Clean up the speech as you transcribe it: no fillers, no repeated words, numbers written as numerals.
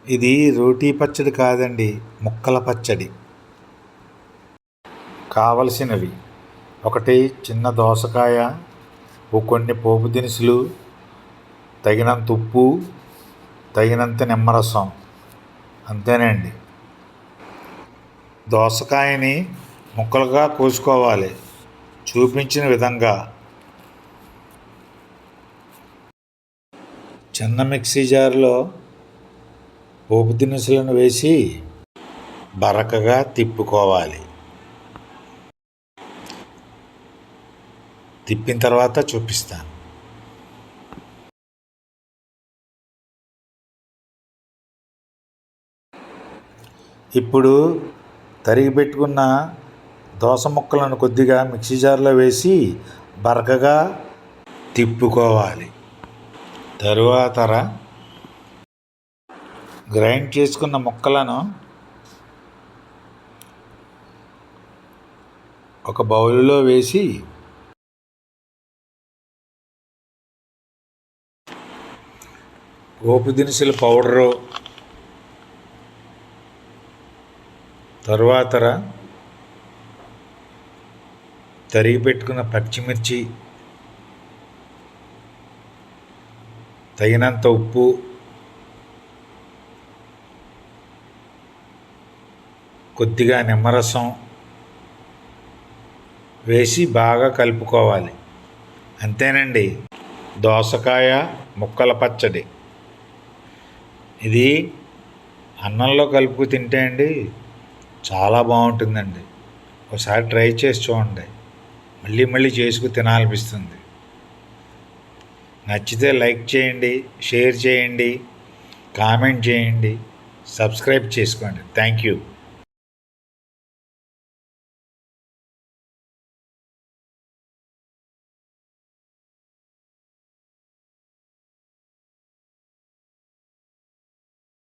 ఇది రోటీ పచ్చడి కాదండి, ముక్కల పచ్చడి. కావలసినవి: ఒకటి చిన్న దోసకాయ, కొన్ని పోపు దినుసులు, తగినంత ఉప్పు, తగినంత నిమ్మరసం. అంతేనండి. దోసకాయని ముక్కలుగా కోసుకోవాలి చూపించిన విధంగా. చిన్న మిక్సీ జార్లో పోపు దినుసులను వేసి బరకగా తిప్పుకోవాలి. తిప్పిన తర్వాత చూపిస్తాను. ఇప్పుడు తరిగి పెట్టుకున్న దోస ముక్కలను కొద్దిగా మిక్సీ జార్లో వేసి బరకగా తిప్పుకోవాలి. తరువాత గ్రైండ్ చేసుకున్న ముక్కలను ఒక బౌల్లో వేసి పోపు దినుసుల పౌడరు, తరువాత తరిగి పెట్టుకున్న పచ్చిమిర్చి, తగినంత ఉప్పు, కొద్దిగా నిమ్మరసం వేసి బాగా కలుపుకోవాలి. అంతేనండి, దోసకాయ ముక్కల పచ్చడి. ఇది అన్నంలో కలుపుకు తింటే అండి చాలా బాగుంటుందండి. ఒకసారి ట్రై చేసి చూడండి, మళ్ళీ మళ్ళీ చేసుకు తినాలనిపిస్తుంది. నచ్చితే లైక్ చేయండి, షేర్ చేయండి, కామెంట్ చేయండి, సబ్స్క్రైబ్ చేసుకోండి. Thank you.